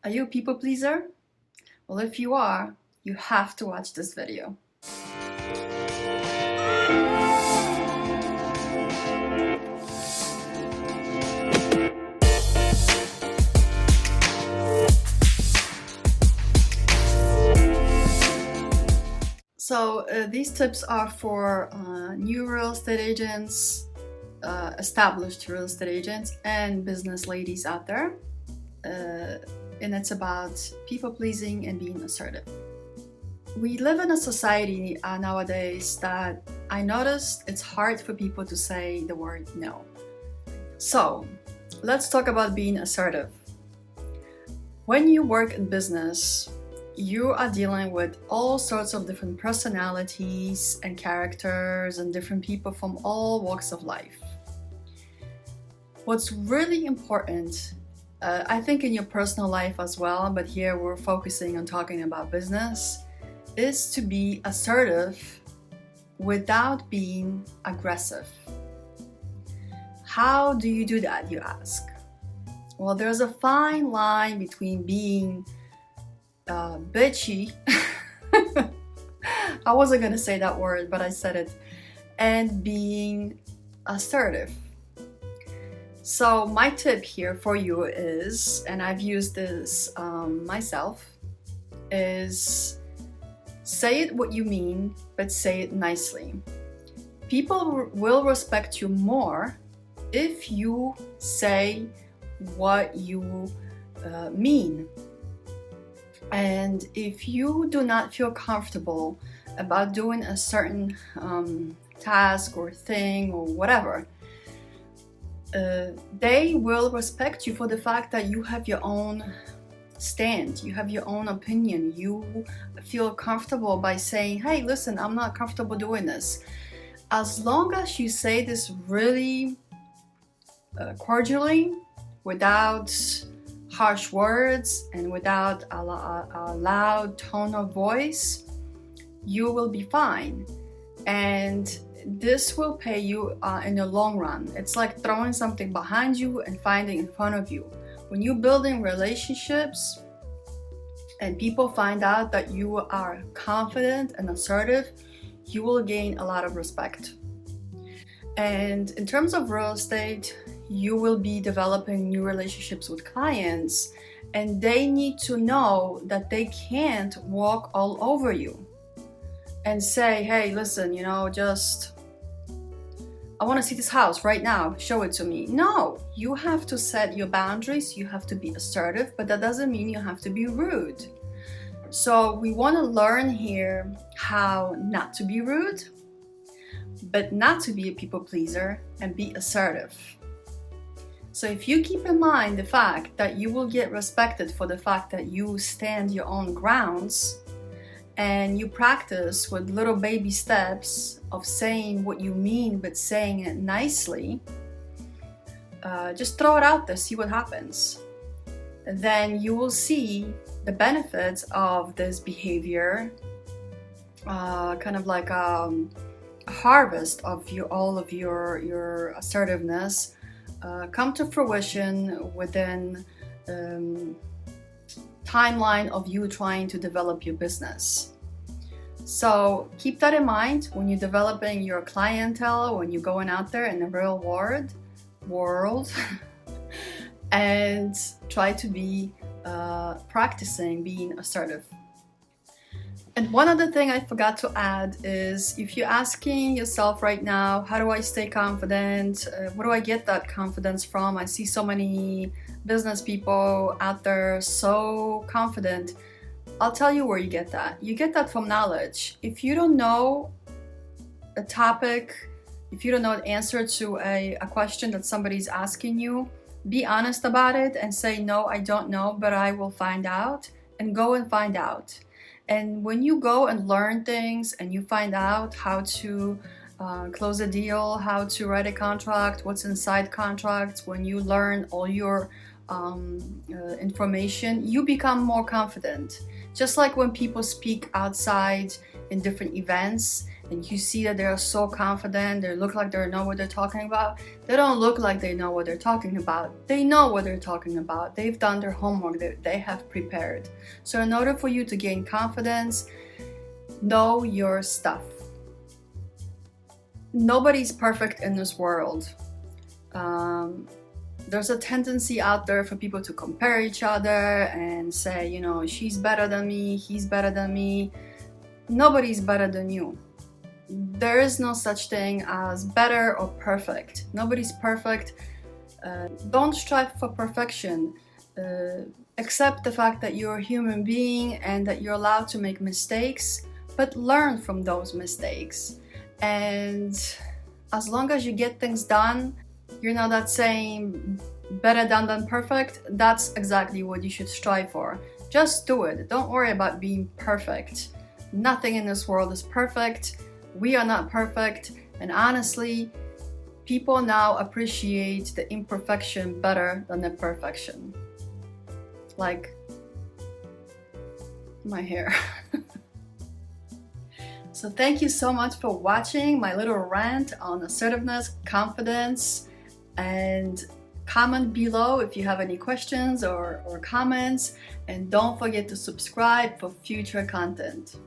Are you a people pleaser? Well, if you are, you have to watch this video. So these tips are for new real estate agents, established real estate agents, and business ladies out there. And it's about people pleasing and being assertive. We live in a society nowadays that I noticed it's hard for people to say the word no. So let's talk about being assertive. When you work in business, you are dealing with all sorts of different personalities and characters and different people from all walks of life. What's really important, I think in your personal life as well, but here we're focusing on talking about business, is to be assertive without being aggressive. How do you do that, you ask? Well, there's a fine line between being bitchy, I wasn't going to say that word, but I said it, and being assertive. So my tip here for you is, and I've used this myself, is say it what you mean, but say it nicely. People will respect you more if you say what you mean. And if you do not feel comfortable about doing a certain task or thing or whatever, they will respect you for the fact that you have your own stand, you have your own opinion, you feel comfortable by saying, hey, listen, I'm not comfortable doing this. As long as you say this really cordially, without harsh words and without a loud tone of voice, you will be fine. And this will pay you in the long run. It's like throwing something behind you and finding in front of you. When you're building relationships and people find out that you are confident and assertive, you will gain a lot of respect. And in terms of real estate, you will be developing new relationships with clients, and they need to know that they can't walk all over you and say, hey, listen, I want to see this house right now, show it to me. No, you have to set your boundaries, you have to be assertive, but that doesn't mean you have to be rude. So we want to learn here how not to be rude, but not to be a people pleaser and be assertive. So if you keep in mind the fact that you will get respected for the fact that you stand your own grounds, and you practice with little baby steps of saying what you mean but saying it nicely, just throw it out there, see what happens. And then you will see the benefits of this behavior, kind of like a harvest of all of your assertiveness come to fruition within timeline of you trying to develop your business. So keep that in mind when you're developing your clientele, when you're going out there in the real world and try to be practicing being assertive. And one other thing I forgot to add is, if you're asking yourself right now, how do I stay confident? Where do I get that confidence from? I see so many business people out there so confident. I'll tell you where you get that. You get that from knowledge. If you don't know a topic, if you don't know the answer to a question that somebody's asking you, be honest about it and say, no, I don't know, but I will find out, and go and find out. And when you go and learn things and you find out how to close a deal, how to write a contract, what's inside contracts, when you learn all your information, you become more confident. Just like when people speak outside in different events and you see that they're so confident, they look like they know what they're talking about. They don't look like they know what they're talking about. They know what they're talking about. They've done their homework, they have prepared. So in order for you to gain confidence, know your stuff. Nobody's perfect in this world. There's a tendency out there for people to compare each other and say, you know, she's better than me, he's better than me. Nobody's better than you. There is no such thing as better or perfect. Nobody's perfect. Don't strive for perfection. Accept the fact that you're a human being and that you're allowed to make mistakes, but learn from those mistakes. And as long as you get things done, you know that saying, better done than perfect? That's exactly what you should strive for. Just do it. Don't worry about being perfect. Nothing in this world is perfect. We are not perfect. And honestly, people now appreciate the imperfection better than the perfection. Like my hair. So thank you so much for watching my little rant on assertiveness, confidence, and comment below if you have any questions or comments, and don't forget to subscribe for future content.